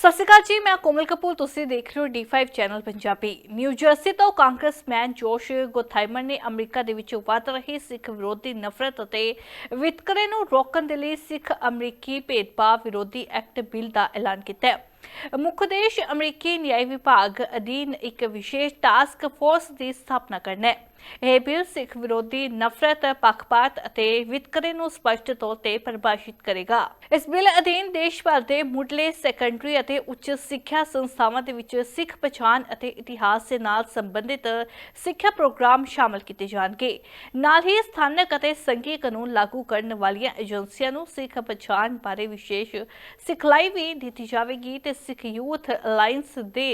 ਸਤਿ ਸ਼੍ਰੀ ਅਕਾਲ ਜੀ, ਮੈਂ ਕੋਮਲ ਕਪੂਰ। ਤੁਸੀਂ ਦੇਖ ਰਹੇ ਹੋ D5 channel Punjabi. New jersey ਤੋਂ ਕਾਂਗਰਸਮੈਨ ਜੋਸ਼ ਗੋਥਾਈਮਰ ਨੇ ਅਮਰੀਕਾ ਦੇ ਵਿੱਚ ਵੱਧ ਰਹੀ ਸਿੱਖ ਵਿਰੋਧੀ ਨਫ਼ਰਤ ਅਤੇ ਵਿਤਕਰੇ ਨੂੰ ਰੋਕਣ ਦੇ ਲਈ ਸਿੱਖ ਅਮਰੀਕੀ ਭੇਦਭਾਵ ਵਿਰੋਧੀ ਐਕਟ ਬਿੱਲ ਦਾ ਐਲਾਨ ਕੀਤਾ ਹੈ। ਮੁੱਖ ਉਦੇਸ਼ ਅਮਰੀਕੀ ਨਿਆਇ ਵਿਭਾਗ ਅਧੀਨ ਇੱਕ ਵਿਸ਼ੇਸ਼ ਟਾਸਕ ਫੋਰਸ ਦੀ ਸਥਾਪਨਾ ਕਰਨਾ ਹੈ। ਇਹ ਬਿੱਲ ਸਿੱਖ ਵਿਰੋਧੀ ਨਫ਼ਰਤ, ਪੱਖਪਾਤ ਅਤੇ ਵਿਤਕਰੇ ਨੂੰ ਸਪਸ਼ਟ ਤੌਰ ਤੇ ਪਰਿਭਾਸ਼ਿਤ ਕਰੇਗਾ। ਇਸ ਬਿੱਲ ਅਧੀਨ ਦੇਸ਼ ਭਰ ਦੇ ਮੁੱਢਲੇ, ਸੈਕੰਡਰੀ ਅਤੇ ਉੱਚ ਸਿੱਖਿਆ ਸੰਸਥਾਵਾਂ ਦੇ ਵਿੱਚ ਸਿੱਖ ਪਛਾਣ ਅਤੇ ਇਤਿਹਾਸ ਦੇ ਨਾਲ ਸੰਬੰਧਿਤ ਸਿੱਖਿਆ ਪ੍ਰੋਗਰਾਮ ਸ਼ਾਮਲ ਕੀਤੇ ਜਾਣਗੇ। ਨਾਲ ਹੀ ਸਥਾਨਕ ਅਤੇ ਸੰਘੀ ਕਾਨੂੰਨ ਲਾਗੂ ਕਰਨ ਵਾਲੀਆਂ ਏਜੰਸੀਆਂ ਨੂੰ ਸਿੱਖ ਪਛਾਣ ਬਾਰੇ ਵਿਸ਼ੇਸ਼ ਸਿਖਲਾਈ ਵੀ ਦਿੱਤੀ ਜਾਵੇਗੀ ਤੇ ਸਿੱਖ ਯੂਥ ਅਲਾਇੰਸ ਦੇ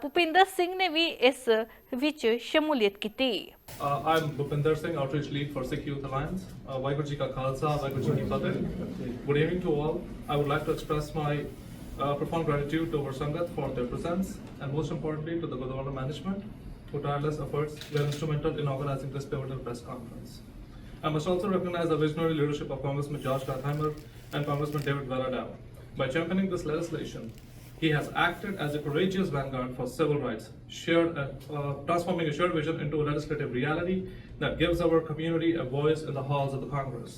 ਭੁਪਿੰਦਰ ਸਿੰਘ ਨੇ ਵੀ ਇਸ ਵਿੱਚ ਸ਼ਮੂਲੀਅਤ ਕੀਤੀ। I'm Bhupinder Singh, Outreach Lead for Sikh Youth Alliance. Waheguru Ji Ka Khalsa, Waheguru Ji Ki Fateh. Good evening to all. I would like to express my profound gratitude to our Sangat for their presence, and most importantly to the Gurdwara management, whose tireless efforts were instrumental in organizing this pivotal press conference. I must also recognize the visionary leadership of Congressman George Gottheimer and Congressman David Valadao. By championing this legislation, he has acted as a courageous vanguard for civil rights, transforming a shared vision into a legislative reality that gives our community a voice in the halls of the Congress.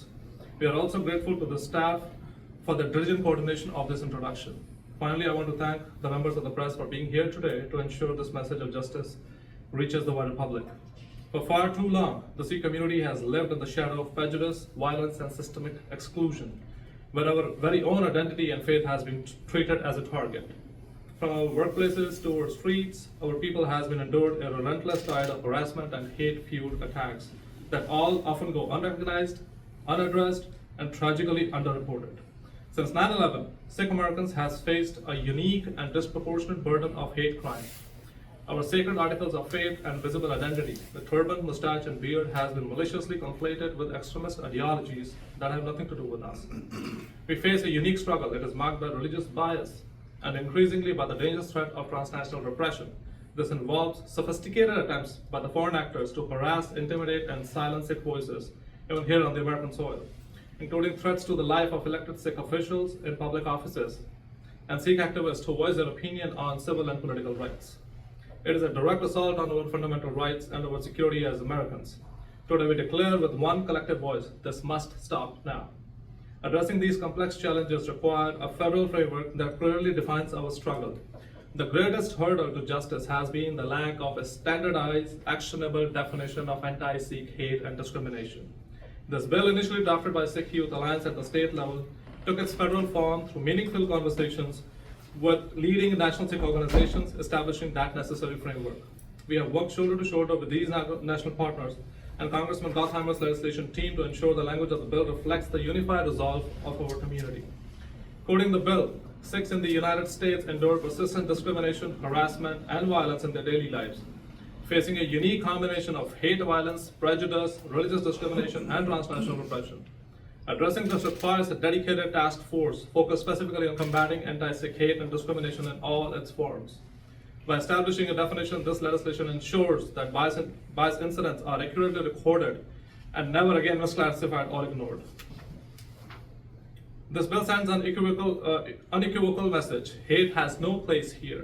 We are also grateful to the staff for the diligent coordination of this introduction. Finally, I want to thank the members of the press for being here today to ensure this message of justice reaches the wider public. For far too long, the Sikh community has lived in the shadow of prejudice, violence, and systemic exclusion, where our very own identity and faith has been treated as a target. From our workplaces to our streets, our people has been endured a relentless tide of harassment and hate-fueled attacks that all often go unrecognized, unaddressed, and tragically underreported. Since 9/11, Sikh Americans has faced a unique and disproportionate burden of hate crime. Our sacred articles of faith and visible identity, the turban, mustache, and beard, has been maliciously conflated with extremist ideologies that have nothing to do with us. We face a unique struggle. It is marked by religious bias and increasingly by the dangerous threat of transnational repression. This involves sophisticated attempts by the foreign actors to harass, intimidate, and silence Sikh voices, even here on the American soil, including threats to the life of elected Sikh officials in public offices and Sikh activists who voice their opinion on civil and political rights. It is a direct assault on our fundamental rights and our security as Americans. Today we declare with one collective voice, this must stop now. Addressing these complex challenges require a federal framework that clearly defines our struggle. The greatest hurdle to justice has been the lack of a standardized, actionable definition of anti-Sikh hate and discrimination. This bill, initially drafted by Sikh Youth Alliance at the state level, took its federal form through meaningful conversations with leading national Sikh organizations, establishing that necessary framework. We have worked shoulder to shoulder with these national partners and Congressman Gottheimer's legislation team to ensure the language of the bill reflects the unified resolve of our community. Quoting the bill, Sikhs in the United States endure persistent discrimination, harassment, and violence in their daily lives, facing a unique combination of hate violence, prejudice, religious discrimination, and transnational repression. Addressing this requires a dedicated task force focused specifically on combating anti-Sikh hate and discrimination in all its forms. By establishing a definition, this legislation ensures that bias incidents are accurately recorded and never again misclassified or ignored. This bill sends an unequivocal message. Hate has no place here.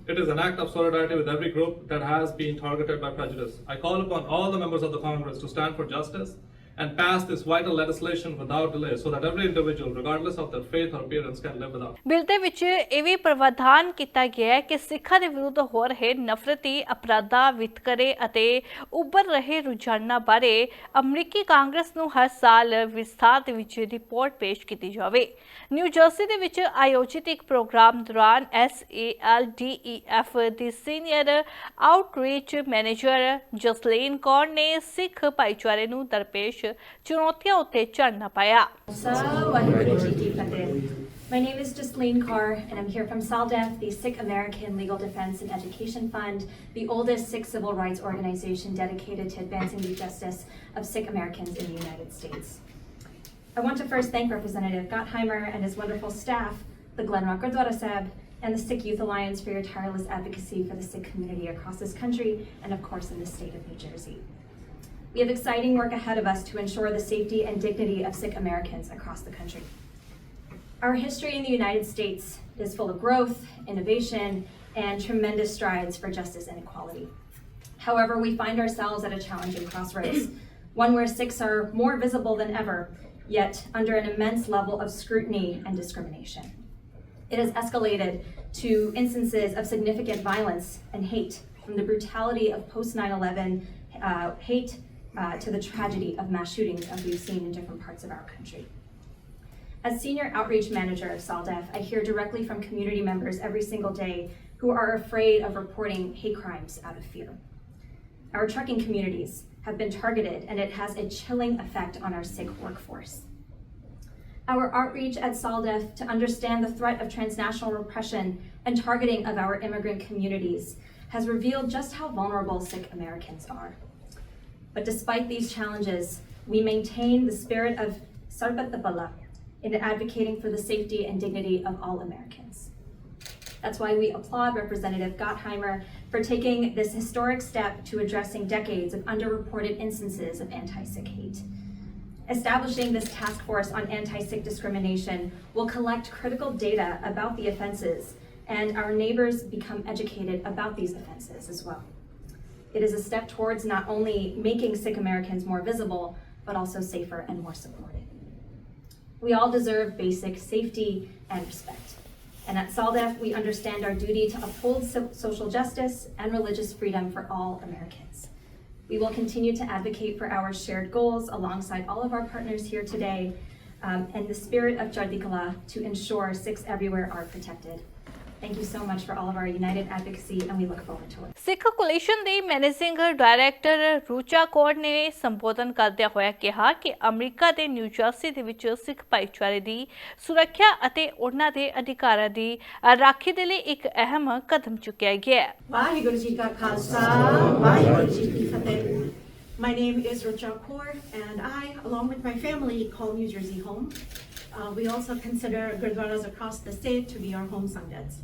It is an act of solidarity with every group that has been targeted by prejudice. I call upon all the members of the Congress to stand for justice and pass this vital legislation without delay so that every individual, regardless of their faith or appearance, can live without. Bill ਦੇ ਵਿੱਚ ਇਹ ਵੀ ਪ੍ਰਾਵਧਾਨ ਕੀਤਾ ਗਿਆ ਹੈ ਕਿ ਸਿੱਖਾਂ ਦੇ ਵਿਰੁੱਧ ਹੋ ਰਹੇ ਨਫ਼ਰਤੀ ਅਪਰਾਧਾਂ, ਵਿਤਕਰੇ ਅਤੇ ਉੱਭਰ ਰਹੇ ਰੁਝਾਨਾਂ ਬਾਰੇ ਅਮਰੀਕੀ ਕਾਂਗਰਸ ਨੂੰ ਹਰ ਸਾਲ ਵਿਸਥਾਰ ਦੇ ਵਿੱਚ ਰਿਪੋਰਟ ਪੇਸ਼ ਕੀਤੀ ਜਾਵੇ। ਨਿਊ ਜਰਸੀ ਦੇ ਵਿੱਚ ਆਯੋਜਿਤ ਇੱਕ ਪ੍ਰੋਗਰਾਮ ਦੌਰਾਨ SALDEF ਦੀ senior outreach manager Jasleen Kaur ਨੇ ਸਿੱਖ ਭਾਈਚਾਰੇ ਨੂੰ ਦਰਪੇਸ਼ ਚੁਣੌਤੀਆਂ ਉੱਤੇ ਝਾੜਨਾ ਪਾਇਆ। My name is Jasleen Kaur, and I'm here from SALDEF, the Sikh American Legal Defense and Education Fund, the oldest Sikh civil rights organization dedicated to advancing the justice of Sikh Americans in the United States. I want to first thank Representative Gottheimer and his wonderful staff, the Glenrock Gurdwara Sahib, and the Sikh Youth Alliance for your tireless advocacy for the Sikh community across this country and, of course, in the state of New Jersey. We have exciting work ahead of us to ensure the safety and dignity of Sikh Americans across the country. Our history in the United States is full of growth, innovation, and tremendous strides for justice and equality. However, we find ourselves at a challenging crossroads, one where Sikhs are more visible than ever, yet under an immense level of scrutiny and discrimination. It has escalated to instances of significant violence and hate, from the brutality of post 9/11 hate to the tragedy of mass shootings as we've seen in different parts of our country. As Senior Outreach Manager of SALDEF, I hear directly from community members every single day who are afraid of reporting hate crimes out of fear. Our trucking communities have been targeted, and it has a chilling effect on our Sikh workforce. Our outreach at SALDEF to understand the threat of transnational repression and targeting of our immigrant communities has revealed just how vulnerable Sikh Americans are. But despite these challenges, we maintain the spirit of Sarbat Bala in advocating for the safety and dignity of all Americans. That's why we applaud Representative Gottheimer for taking this historic step to addressing decades of underreported instances of anti-Sikh hate. Establishing this task force on anti-Sikh discrimination will collect critical data about the offenses, and our neighbors become educated about these offenses as well. It is a step towards not only making Sikh Americans more visible, but also safer and more supported. We all deserve basic safety and respect. And at SALDEF, we understand our duty to uphold social justice and religious freedom for all Americans. We will continue to advocate for our shared goals alongside all of our partners here today, and the spirit of Jardikala to ensure Sikhs everywhere are protected. Thank you so much for all of our united advocacy, and we look forward to it. Sikh coalition ਦੇ managing director ਰੂਚਾ Kaur ਨੇ ਸੰਬੋਧਨ ਕਰਦਿਆਂ ਹੋਇਆ ਕਿਹਾ ਕਿ America ਦੇ new Jersey ਦੇ ਵਿੱਚ ਸਿੱਖ ਭਾਈਚਾਰੇ ਦੀ ਸੁਰੱਖਿਆ ਅਤੇ ਉਹਨਾਂ ਦੇ ਅਧਿਕਾਰਾਂ ਦੀ ਰਾਖੀ ਦੇ ਲਈ ਇੱਕ ਅਹਿਮ ਕਦਮ ਚੁੱਕਿਆ ਗਿਆ ਹੈ। ਵਾਹਿਗੁਰੂ ਜੀ ਕਾ ਖਾਲਸਾ ਵਾਹਿਗੁਰੂ ਜੀ ਕੀ ਫਤਿਹ। My name is Rucha Kaur, and I, along with my family, call New Jersey home. We also consider gurdwaras across the state to be our home sangats.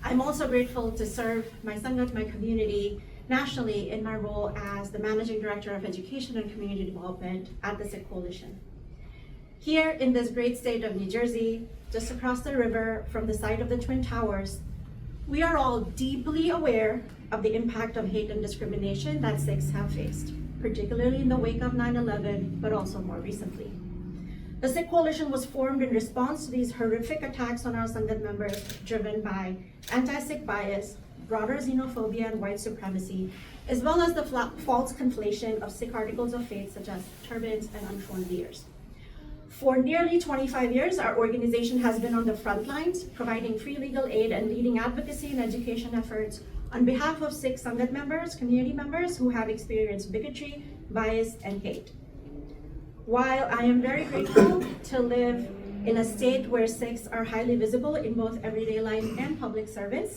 I'm also grateful to serve my sangat, my community, nationally in my role as the Managing Director of Education and Community Development at the Sikh Coalition. Here in this great state of New Jersey, just across the river from the site of the Twin Towers, we are all deeply aware of the impact of hate and discrimination that Sikhs have faced, particularly in the wake of 9/11, but also more recently. The Sikh Coalition was formed in response to these horrific attacks on our Sangat members, driven by anti-Sikh bias, broader xenophobia and white supremacy, as well as the false conflation of Sikh articles of faith such as turbans and unshorn beards. For nearly 25 years, our organization has been on the front lines, providing free legal aid and leading advocacy and education efforts on behalf of Sikh Sangat members, community members who have experienced bigotry, bias, and hate. While I am very grateful to live in a state where Sikhs are highly visible in both everyday life and public service,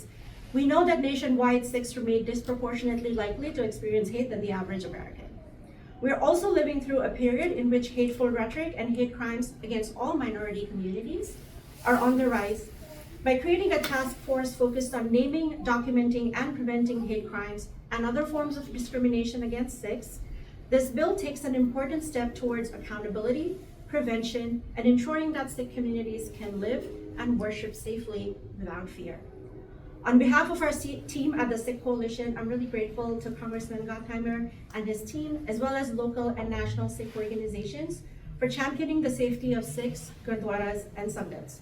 we know that nationwide Sikhs remain disproportionately likely to experience hate than the average American. We are also living through a period in which hateful rhetoric and hate crimes against all minority communities are on the rise. By creating a task force focused on naming, documenting, and preventing hate crimes and other forms of discrimination against Sikhs, this bill takes an important step towards accountability, prevention, and ensuring that Sikh communities can live and worship safely without fear. On behalf of our team at the Sikh Coalition, I'm really grateful to Congressman Gottheimer and his team, as well as local and national Sikh organizations, for championing the safety of Sikhs, gurdwaras, and sangats.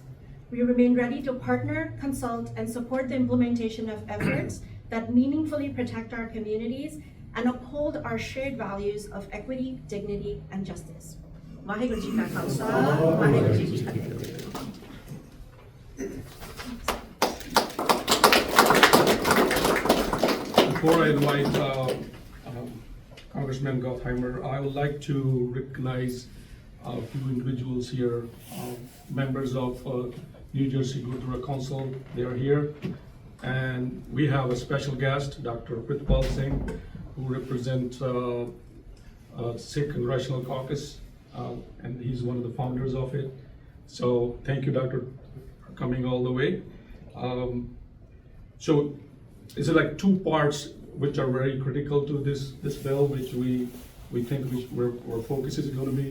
We remain ready to partner, consult, and support the implementation of efforts that meaningfully protect our communities and uphold our shared values of equity, dignity, and justice. Vaheguru Ji Ka Khalsa, Vaheguru Ji Ki Fateh. Before I invite Congressman Gottheimer, I would like to recognize a few individuals here, members of New Jersey Gurdwara Council. They are here. And we have a special guest, Dr. Pritpal Singh, who represents Sikh Congressional Caucus, and he's one of the founders of it. So thank you, Doctor, for coming all the way. So it's like two parts which are very critical to this bill, which we think where our focus is going to be.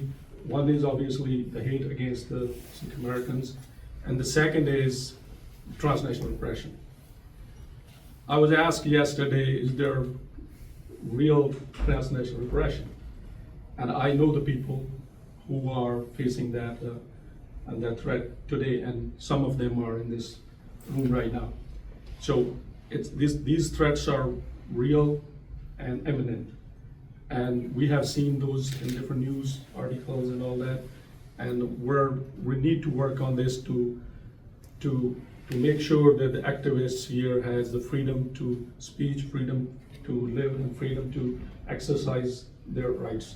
One is obviously the hate against the Sikh Americans, And the second is transnational repression. I was asked yesterday, is there real transnational repression? And I know the people who are facing that and that threat today, and some of them are in this room right now. So these threats are real and imminent. And we have seen those in different news articles and all that. And we need to work on this to make sure that the activists here has the freedom to speech, freedom to live, and freedom to exercise their rights.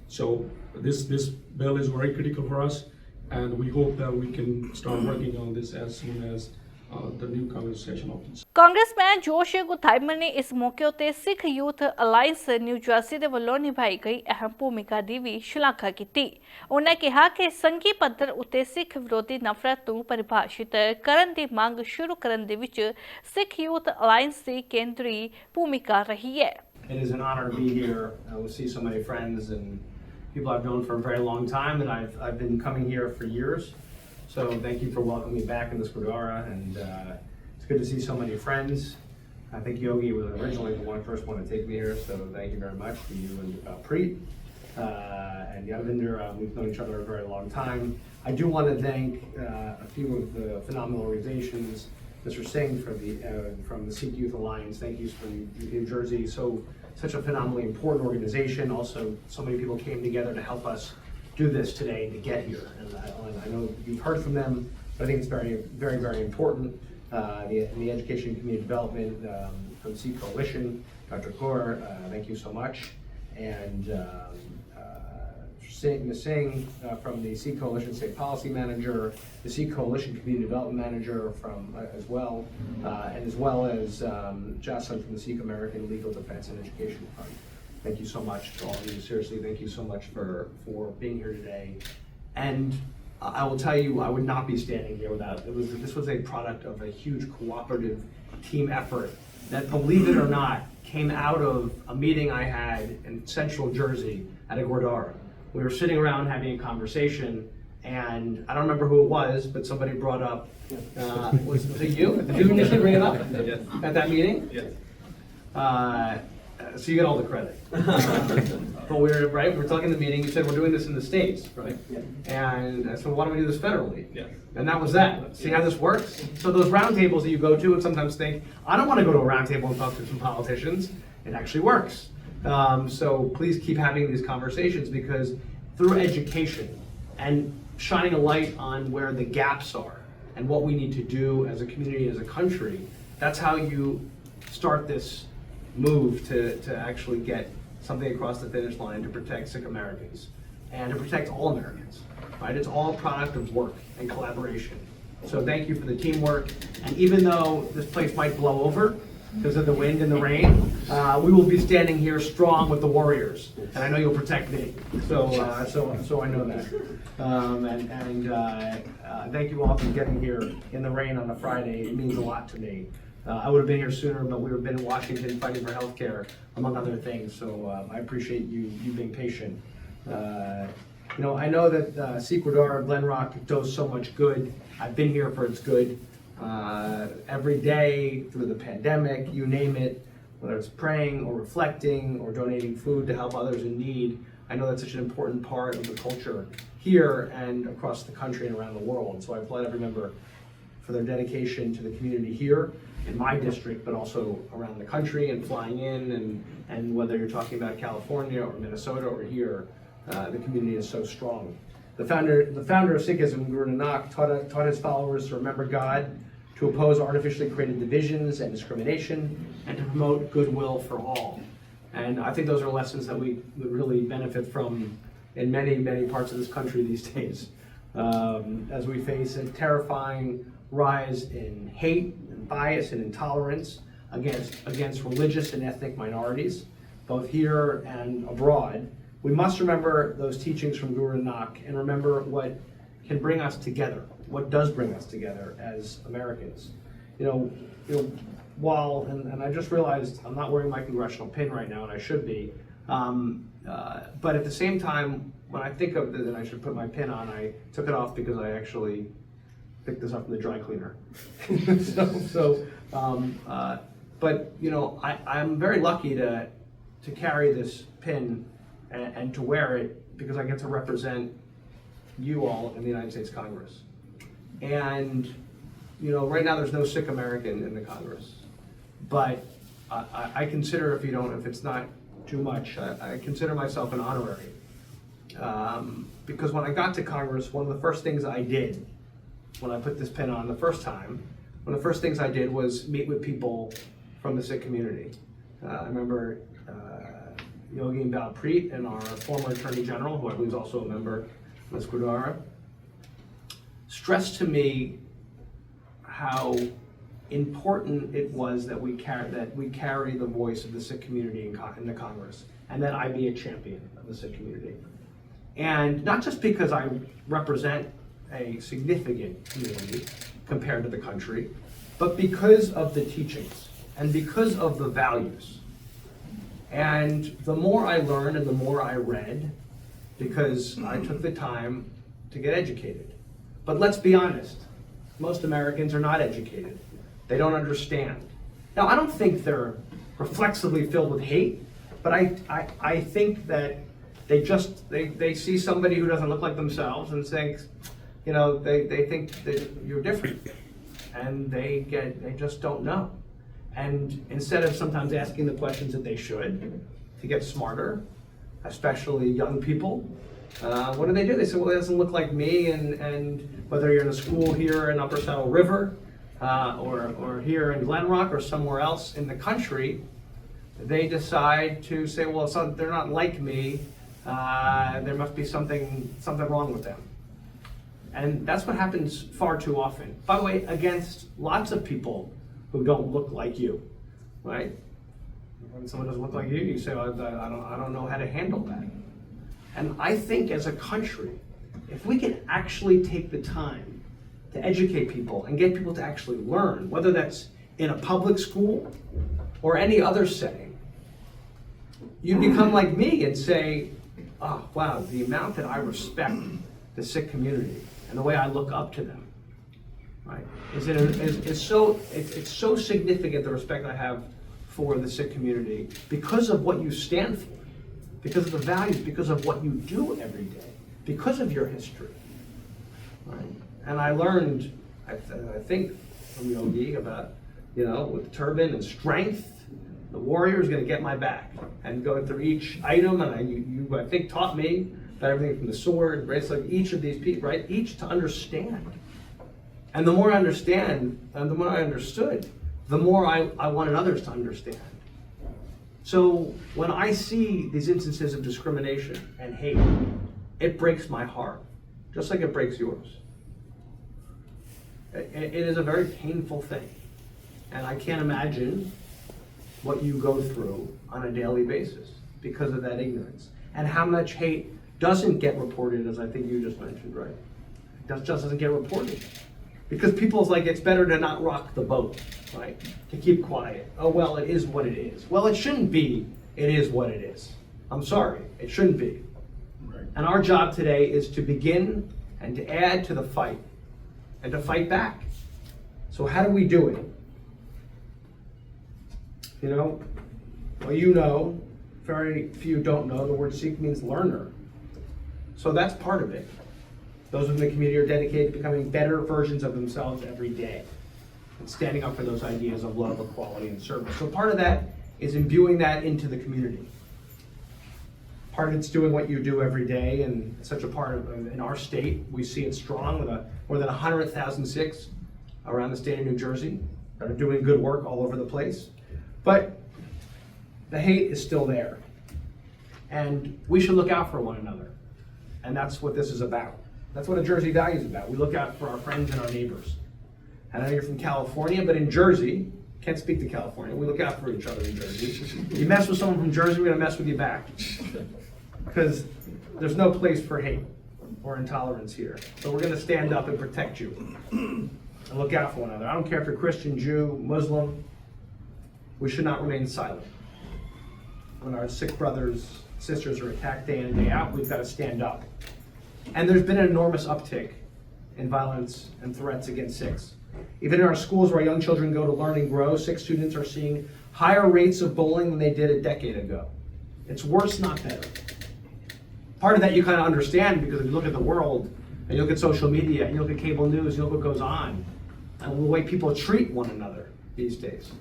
So this bill is very critical for us, and we hope that we can start working on this as soon as the new Congress session opens. Congressman Josh Gottheimer ਨੇ ਇਸ ਮੌਕੇ ਉੱਤੇ Sikh youth alliance New Jersey ਦੇ ਵੱਲੋਂ ਨਿਭਾਈ ਗਈ ਅਹਿਮ ਭੂਮਿਕਾ ਦੀ ਵੀ ਸ਼ਲਾਘਾ ਕੀਤੀ। ਉਹਨਾਂ ਕਿਹਾ ਕਿ ਸੰਘੀ ਪੱਧਰ ਉੱਤੇ ਸਿੱਖ ਵਿਰੋਧੀ ਨਫ਼ਰਤ ਨੂੰ ਪਰਿਭਾਸ਼ਿਤ ਕਰਨ ਦੀ ਮੰਗ ਸ਼ੁਰੂ ਕਰਨ ਦੇ ਵਿੱਚ ਸਿੱਖ ਯੂਥ ਅਲਾਈਅੰਸ ਦੀ ਕੇਂਦਰੀ ਭੂਮਿਕਾ ਰਹੀ ਹੈ। It is an honor to be here. We see so many friends and people I've known for a very long time, and I've been coming here for years. So thank you for welcoming me back in this Gurdwara, and it's good to see so many friends. I think Yogi was originally the first one to take me here, so thank you very much to you and Preet and Yavinder. We've known each other a very long time. I do want to thank a few of the phenomenal organizations. Mr. Singh from the Sikh Youth Alliance. Thank you from New Jersey. Such a phenomenally important organization. Also, so many people came together to help us do this today to get here. And I know you've heard from them, but I think it's very, very, very important. The Education and Community Development from Sikh Coalition, Dr. Kaur, thank you so much. And Ms. Singh from the Sikh Coalition State Policy Manager, the Sikh Coalition Community Development Manager as well, and as well as Jason from the Sikh American Legal Defense and Education Fund. Thank you so much to all of you. Seriously, thank you so much for being here today. And I will tell you, I would not be standing here without this was a product of a huge cooperative team effort that, believe it or not, came out of a meeting I had in Central Jersey at a Gurdwara. We were sitting around having a conversation, and I don't remember who it was, but somebody brought up, was it you? Did you initially bring it up at that meeting? Yes. So you get all the credit. But we were talking in the meeting, you said we're doing this in the States, right? Yeah. And I said, well, why don't we do this federally? Yes. And that was that. See how this works? So those roundtables that you go to and sometimes think, I don't want to go to a roundtable and talk to some politicians, it actually works. So please keep having these conversations, because through education and shining a light on where the gaps are and what we need to do as a community, as a country, that's how you start this move to actually get something across the finish line to protect Sikh Americans and to protect all Americans, right? It's all a product of work and collaboration. So thank you for the teamwork. And even though this place might blow over because of the wind and the rain, we will be standing here strong with the warriors, and I know you'll protect me. So I know that. Thank you all for getting here in the rain on a Friday. It means a lot to me. I would have been here sooner, but we would have been in Washington fighting for healthcare, among other things. So I appreciate you being patient. I know that Sikh Gurdwara Glen Rock does so much good. I've been here for its good. Every day through the pandemic, you name it, whether it's praying or reflecting or donating food to help others in need. I know that's such an important part of the culture here and across the country and around the world. So I applaud every member for their dedication to the community here in my district, but also around the country and flying in, and whether you're talking about California or Minnesota or here, the community is so strong. The founder of Sikhism, Guru Nanak, taught his followers to remember God, to oppose artificially created divisions and discrimination, and to promote goodwill for all. And I think those are lessons that we would really benefit from in many, many parts of this country these days, as we face a terrifying rise in hate and bias and intolerance against religious and ethnic minorities, both here and abroad. We must remember those teachings from Guru Nanak and remember what can bring us together, what does bring us together as Americans. While, and I just realized I'm not wearing my congressional pin right now, and I should be, but at the same time, when I think of it, and I should put my pin on, I took it off because I actually picked this up from the dry cleaner. But you know, I'm very lucky to carry this pin and to wear it because I get to represent you all in the United States Congress. And you know, right now there's no Sikh American in the Congress, but I consider, if it's not too much, I consider myself an honorary. Because when I got to Congress, one of the first things I did when I put this pin on the first time, one of the first things I did was meet with people from the Sikh community. I remember Yogi Balpreet and our former Attorney General, who I believe is also a member of this Gurdwara, stressed to me how important it was that we carry the voice of the Sikh community in the Congress, and that I be a champion of the Sikh community. And not just because I represent a significant community compared to the country, but because of the teachings and because of the values. And the more I learned and the more I read, because I took the time to get educated. But let's be honest, most Americans are not educated. They don't understand. Now, I don't think they're reflexively filled with hate, but I think that they see somebody who doesn't look like themselves and think, you know, they think that you're different, and they just don't know. And instead of sometimes asking the questions that they should to get smarter, especially young people, what do? They say, well, it doesn't look like me, and whether you're in a school here in Upper Saddle River, or here in Glen Rock or somewhere else in the country, they decide to say, well, they're not like me, there must be something wrong with them. And that's what happens far too often. By the way, against lots of people who don't look like you, right? When someone doesn't look like you say, oh, I don't know how to handle that. And I think as a country, if we can actually take the time to educate people and get people to actually learn, whether that's in a public school or any other setting, you become like me and say, oh, wow, the amount that I respect the Sikh community and the way I look up to them, right? It's so significant, the respect I have for the Sikh community because of what you stand for, because of the values, because of what you do every day, because of your history, right? And I learned, I think, from Yogi about, you know, with turban and strength, the warrior is going to get my back and go through each item. And you I think, taught me that everything from the sword, bracelet, each of these people, right? Each to understand. And the more I understand, and the more I understood, the more I wanted others to understand. So when I see these instances of discrimination and hate, it breaks my heart, just like it breaks yours. It is a very painful thing. And I can't imagine what you go through on a daily basis because of that ignorance. And how much hate doesn't get reported, as I think you just mentioned, right? It just doesn't get reported. Because people's like, it's better to not rock the boat, right? To keep quiet. Oh, well, it is what it is. Well, it shouldn't be, it is what it is. I'm sorry, it shouldn't be. Right. And our job today is to begin and to add to the fight and to fight back. So how do we do it? You know, well, you know, very few don't know, the word Sikh means learner. So that's part of it. Those in the community are dedicated to becoming better versions of themselves every day and standing up for those ideas of love, equality, and service. So part of that is imbuing that into the community. Part of it's doing what you do every day, and such a part of, in our state, we see it strong with more than 100,000 Sikhs around the state of New Jersey that are doing good work all over the place. But the hate is still there. And we should look out for one another. And that's what this is about. That's what a Jersey value is about. We look out for our friends and our neighbors. And I know you're from California, but in Jersey, can't speak to California, we look out for each other in Jersey. You mess with someone from Jersey, we're gonna mess with you back. Because there's no place for hate or intolerance here. So we're gonna stand up and protect you and look out for one another. I don't care if you're Christian, Jew, Muslim, we should not remain silent. When our Sikh brothers, sisters are attacked day in and day out, we've got to stand up. And there's been an enormous uptick in violence and threats against Sikhs. Even in our schools where young children go to learn and grow, Sikh students are seeing higher rates of bullying than they did a decade ago. It's worse, not better. Part of that you kind of understand because if you look at the world, and you look at social media, and you look at cable news, you look what goes on, and the way people treat one another these days.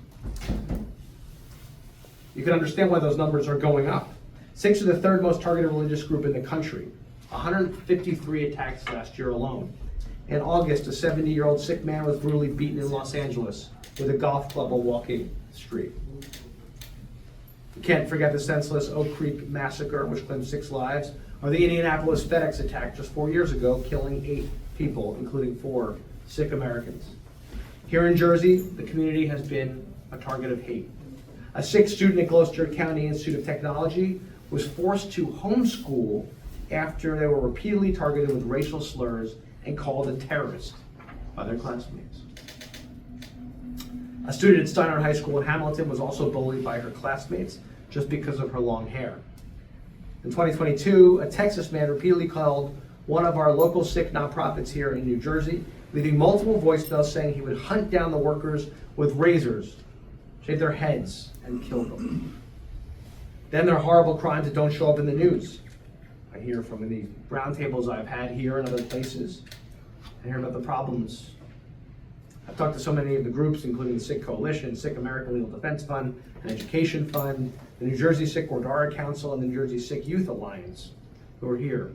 You can understand why those numbers are going up. Sikhs are the third most targeted religious group in the country. 153 attacks last year alone. In August, a 70-year-old Sikh man was brutally beaten in Los Angeles with a golf club on Walking Street. You can't forget the senseless Oak Creek massacre, which claimed 6 lives, or the Indianapolis FedEx attack just 4 years ago, killing 8 people, including 4 Sikh Americans. Here in Jersey, the community has been a target of hate. A Sikh student at Gloucester County Institute of Technology was forced to homeschool after they were repeatedly targeted with racial slurs and called a terrorist by their classmates. A student at Steinhardt High School in Hamilton was also bullied by her classmates just because of her long hair. In 2022, a Texas man repeatedly called one of our local Sikh nonprofits here in New Jersey, leaving multiple voicemails saying he would hunt down the workers with razors, shave their heads, and kill them. Then there are horrible crimes that don't show up in the news. I hear from the roundtables I've had here and other places. I hear about the problems. I've talked to so many of the groups, including the Sikh Coalition, Sikh American Legal Defense Fund, an Education Fund, the New Jersey Sikh Gurdwara Council, and the New Jersey Sikh Youth Alliance, who are here,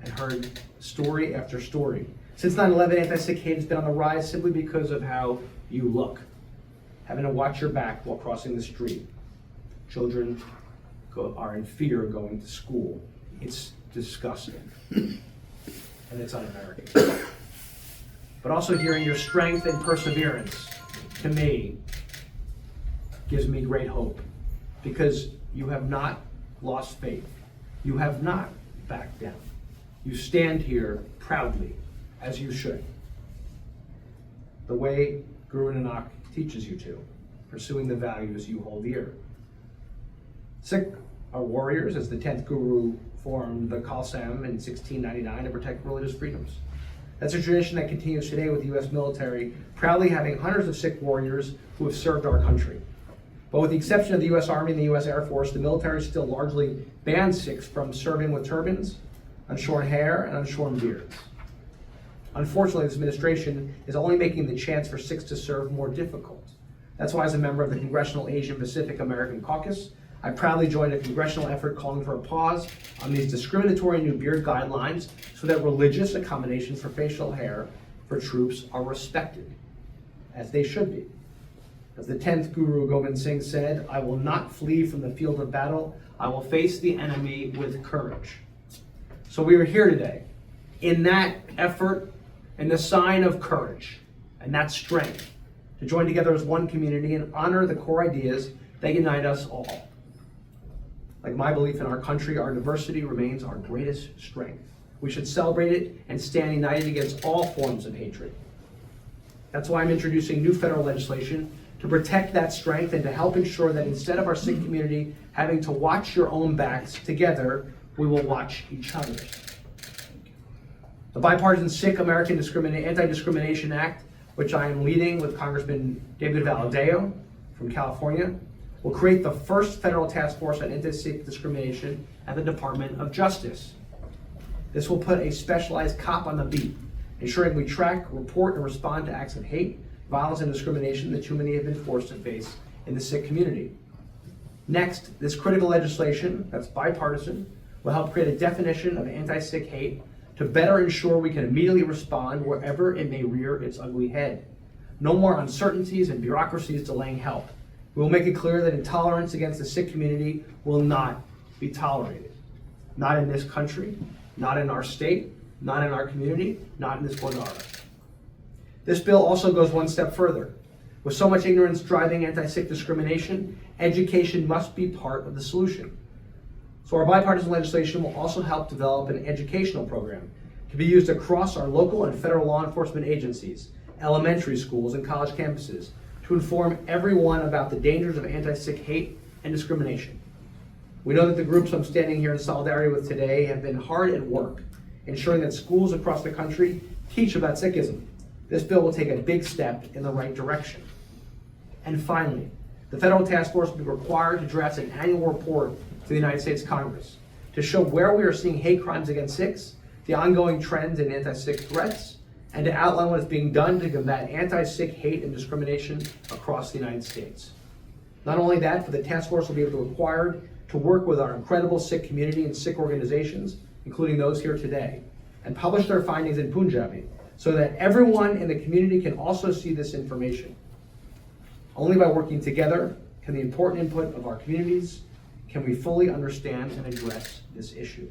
and heard story after story. Since 9/11, anti-Sikh hate has been on the rise simply because of how you look. Having to watch your back while crossing the street. Children are in fear going to school. It's disgusting. And it's un-American. But also hearing your strength and perseverance, to me, gives me great hope. Because you have not lost faith. You have not backed down. You stand here proudly, as you should. The way Guru Nanak teaches you to, pursuing the values you hold dear. Sikh are warriors, as the 10th Guru formed the Khalsam in 1699 to protect religious freedoms. That's a tradition that continues today with the U.S. military, proudly having hundreds of Sikh warriors who have served our country. But with the exception of the U.S. Army and the U.S. Air Force, the military still largely bans Sikhs from serving with turbans, unshorn hair, and unshorn beards. Unfortunately, this administration is only making the chance for Sikhs to serve more difficult. That's why, as a member of the Congressional Asian Pacific American Caucus, I proudly joined a congressional effort calling for a pause on these discriminatory new beard guidelines so that religious accommodations for facial hair for troops are respected, as they should be. As the 10th Guru Gobind Singh said, "I will not flee from the field of battle. I will face the enemy with courage." So we are here today in that effort and the sign of courage and that strength to join together as one community and honor the core ideas that unite us all. Like my belief in our country, our diversity remains our greatest strength. We should celebrate it and stand united against all forms of hatred. That's why I'm introducing new federal legislation to protect that strength and to help ensure that instead of our Sikh community having to watch your own backs, together we will watch each other's. The bipartisan Sikh American Anti-Discrimination Act, which I am leading with Congressman David Valadao from California, will create the first federal task force on anti-Sikh discrimination at the Department of Justice. This will put a specialized cop on the beat, ensuring we track, report, and respond to acts of hate, violence, and discrimination that too many have been forced to face in the Sikh community. Next, this critical legislation, that's bipartisan, will help create a definition of anti-Sikh hate to better ensure we can immediately respond wherever it may rear its ugly head. No more uncertainties and bureaucracies delaying help. We will make it clear that intolerance against the Sikh community will not be tolerated. Not in this country, not in our state, not in our community, not in this Gurdwara. This bill also goes one step further. With so much ignorance driving anti-Sikh discrimination, education must be part of the solution. So our bipartisan legislation will also help develop an educational program to be used across our local and federal law enforcement agencies, elementary schools, and college campuses to inform everyone about the dangers of anti-Sikh hate and discrimination. We know that the groups I'm standing here in solidarity with today have been hard at work, ensuring that schools across the country teach about Sikhism. This bill will take a big step in the right direction. And finally, the federal task force will be required to draft an annual report to the United States Congress to show where we are seeing hate crimes against Sikhs, the ongoing trends in anti-Sikh threats, and to outline what is being done to combat anti-Sikh hate and discrimination across the United States. Not only that, but the task force will be required to work with our incredible Sikh community and Sikh organizations, including those here today, and publish their findings in Punjabi so that everyone in the community can also see this information. Only by working together can the important input of our communities can we fully understand and address this issue.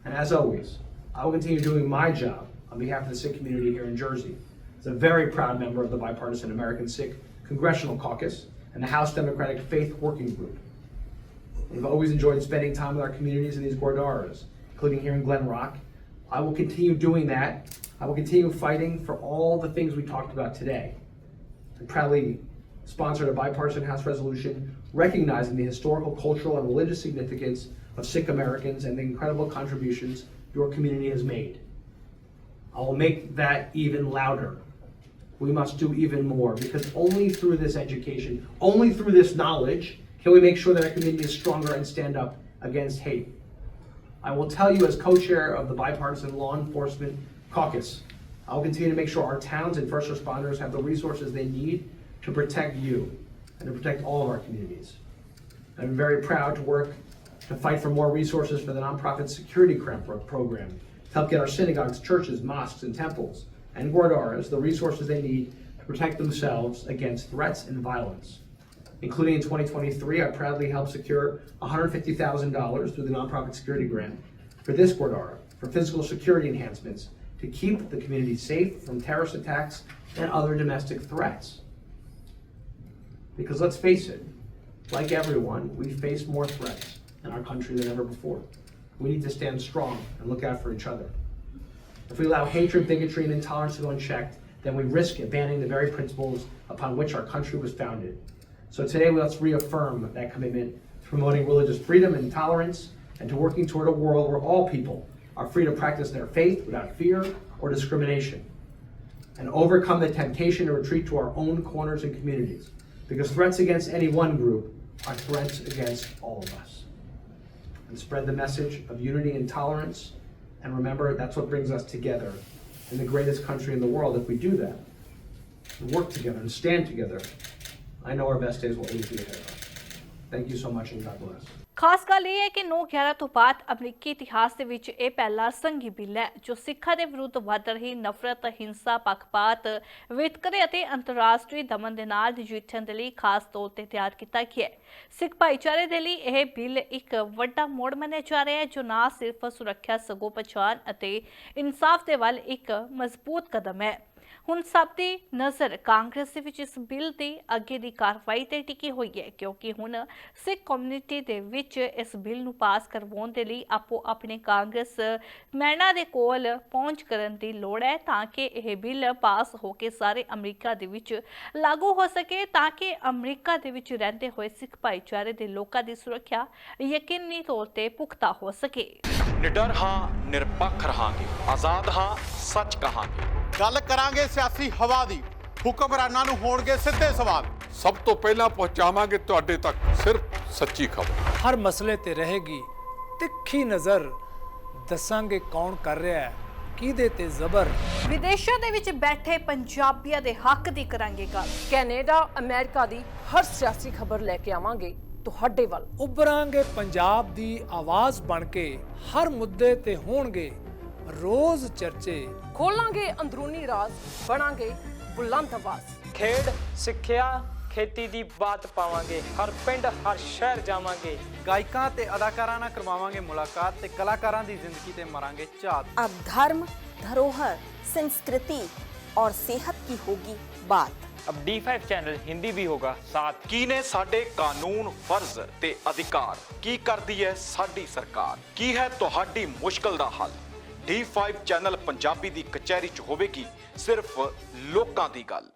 And as always, I will continue doing my job on behalf of the Sikh community here in Jersey as a very proud member of the bipartisan American Sikh Congressional Caucus and the House Democratic Faith Working Group. We've always enjoyed spending time with our communities in these Gurdwaras, including here in Glen Rock. I will continue doing that. I will continue fighting for all the things we talked about today. I proudly sponsored a bipartisan House resolution recognizing the historical, cultural, and religious significance of Sikh Americans and the incredible contributions your community has made. I will make that even louder. We must do even more, because only through this education, only through this knowledge, can we make sure that our community is stronger and stand up against hate. I will tell you, as co-chair of the Bipartisan Law Enforcement Caucus, I will continue to make sure our towns and first responders have the resources they need to protect you and to protect all of our communities. I'm very proud to work to fight for more resources for the nonprofit security program to help get our synagogues, churches, mosques, and temples and gurdwaras the resources they need to protect themselves against threats and violence. Including in 2023, I proudly helped secure $150,000 through the nonprofit security grant for this gurdwara for physical security enhancements to keep the community safe from terrorist attacks and other domestic threats. Because let's face it, like everyone, we face more threats in our country than ever before. We need to stand strong and look out for each other. If we allow hatred, bigotry, and intolerance to go unchecked, then we risk abandoning the very principles upon which our country was founded. So today, let's reaffirm that commitment to promoting religious freedom and tolerance and to working toward a world where all people are free to practice their faith without fear or discrimination, and overcome the temptation to retreat to our own corners and communities, because threats against any one group are threats against all of us. And spread the message of unity and tolerance, and remember, that's what brings us together in the greatest country in the world. If we do that, and work together and stand together, I know our best days will always be ahead of us. Thank you so much and God bless. ਖਾਸ ਗੱਲ ਇਹ ਹੈ ਕਿ 9/11 ਤੋਂ ਬਾਅਦ ਅਮਰੀਕੀ ਇਤਿਹਾਸ ਦੇ ਵਿੱਚ ਇਹ ਪਹਿਲਾ ਸੰਘੀ ਬਿੱਲ ਹੈ ਜੋ ਸਿੱਖਾਂ ਦੇ ਵਿਰੁੱਧ ਵੱਧ ਰਹੀ ਨਫ਼ਰਤ, ਹਿੰਸਾ, ਪੱਖਪਾਤ, ਵਿਤਕਰੇ ਅਤੇ ਅੰਤਰਰਾਸ਼ਟਰੀ ਦਮਨ ਦੇ ਨਾਲ ਨਜਿੱਠਣ ਦੇ ਲਈ ਖਾਸ ਤੌਰ ਤੇ ਤਿਆਰ ਕੀਤਾ ਗਿਆ ਹੈ। ਸਿੱਖ ਭਾਈਚਾਰੇ ਦੇ ਲਈ ਇਹ ਬਿੱਲ ਇੱਕ ਵੱਡਾ ਮੋੜ ਮੰਨਿਆ ਜਾ ਰਿਹਾ ਹੈ ਜੋ ਨਾ ਸਿਰਫ ਸੁਰੱਖਿਆ ਸਗੋਂ ਪਛਾਣ ਅਤੇ ਇਨਸਾਫ ਦੇ ਵੱਲ ਇੱਕ ਮਜ਼ਬੂਤ ਕਦਮ ਹੈ। ਹੁਣ ਸਭ ਦੀ ਨਜ਼ਰ ਕਾਂਗਰਸ ਦੇ ਵਿੱਚ ਇਸ ਬਿੱਲ ਦੀ ਅੱਗੇ ਦੀ ਕਾਰਵਾਈ ਤੇ ਟਿਕੀ ਹੋਈ ਹੈ ਕਿਉਂਕਿ ਹੁਣ ਸਿੱਖ ਕਮਿਊਨਿਟੀ ਦੇ ਵਿੱਚ ਇਸ ਬਿੱਲ ਨੂੰ ਪਾਸ ਕਰਵਾਉਣ ਦੇ ਲਈ ਆਪੋ ਆਪਣੇ ਕਾਂਗਰਸ ਮੈਨਾਂ ਦੇ ਕੋਲ ਪਹੁੰਚ ਕਰਨ ਦੀ ਲੋੜ ਹੈ ਤਾਂ ਕਿ ਇਹ ਬਿੱਲ ਪਾਸ ਹੋ ਕੇ ਸਾਰੇ ਅਮਰੀਕਾ ਦੇ ਵਿੱਚ ਲਾਗੂ ਹੋ ਸਕੇ ਤਾਂ ਕਿ ਅਮਰੀਕਾ ਦੇ ਵਿੱਚ ਰਹਿੰਦੇ ਹੋਏ ਸਿੱਖ ਭਾਈਚਾਰੇ ਦੇ ਲੋਕਾਂ ਦੀ ਸੁਰੱਖਿਆ ਯਕੀਨੀ ਤੌਰ ਤੇ ਪੁਖਤਾ ਹੋ ਸਕੇ। निडर हाँ निरपक्ष रहांगे, आजाद हाँ सच कहांगे। गल करांगे सियासी हवा दी, हुक्मरानां नूं होणगे सिद्धे सवाल। सब तो पहला पहुंचावांगे तुहाडे तक सिर्फ सच्ची खबर। हर मसले ते रहेगी तिखी नज़र, दसांगे कौन कर रहा है किहदे ते ਜ਼ਬਰ। ਵਿਦੇਸ਼ਾਂ ਦੇ ਵਿੱਚ ਬੈਠੇ ਪੰਜਾਬੀਆਂ ਦੇ ਹੱਕ ਦੀ ਕਰਾਂਗੇ ਗੱਲ। ਕੈਨੇਡਾ, ਅਮਰੀਕਾ ਦੀ ਹਰ ਸਿਆਸੀ ਖਬਰ ਲੈ ਕੇ ਆਵਾਂਗੇ ਤੁਹਾਡੇ ਵੱਲ। ਉਭਰਾਂਗੇ ਪੰਜਾਬ ਦੀ ਆਵਾਜ਼ ਬਣ ਕੇ, ਹਰ ਮੁੱਦੇ ਤੇ ਹੋਣਗੇ ਰੋਜ਼ ਚਰਚੇ। ਖੋਲਾਂਗੇ ਅੰਦਰੂਨੀ ਰਾਜ਼, ਬਣਾਂਗੇ ਬੁਲੰਦ ਆਵਾਜ਼। ਖੇਡ, ਸਿੱਖਿਆ, ਖੇਤੀ ਦੀ ਬਾਤ ਪਾਵਾਂਗੇ, ਹਰ ਪਿੰਡ ਹਰ ਸ਼ਹਿਰ ਜਾਵਾਂਗੇ। ਗਾਇਕਾਂ ਤੇ ਅਦਾਕਾਰਾਂ ਨਾਲ ਕਰਵਾਵਾਂਗੇ ਮੁਲਾਕਾਤ ਤੇ ਕਲਾਕਾਰਾਂ ਦੀ ਜ਼ਿੰਦਗੀ ਤੇ ਮਾਰਾਂਗੇ ਝਾਤ। अब धर्म, धरोहर, संस्कृति और सेहत की होगी बात। अब D5 चैनल हिंदी भी होगा साथ। की ने साडे कानून, फर्ज ते अधिकार, की करदी है साडी सरकार, की है तुहाडी मुश्किल दा हल। D5 चैनल पंजाबी दी कचहरी च होवेगी सिर्फ लोकां दी गल।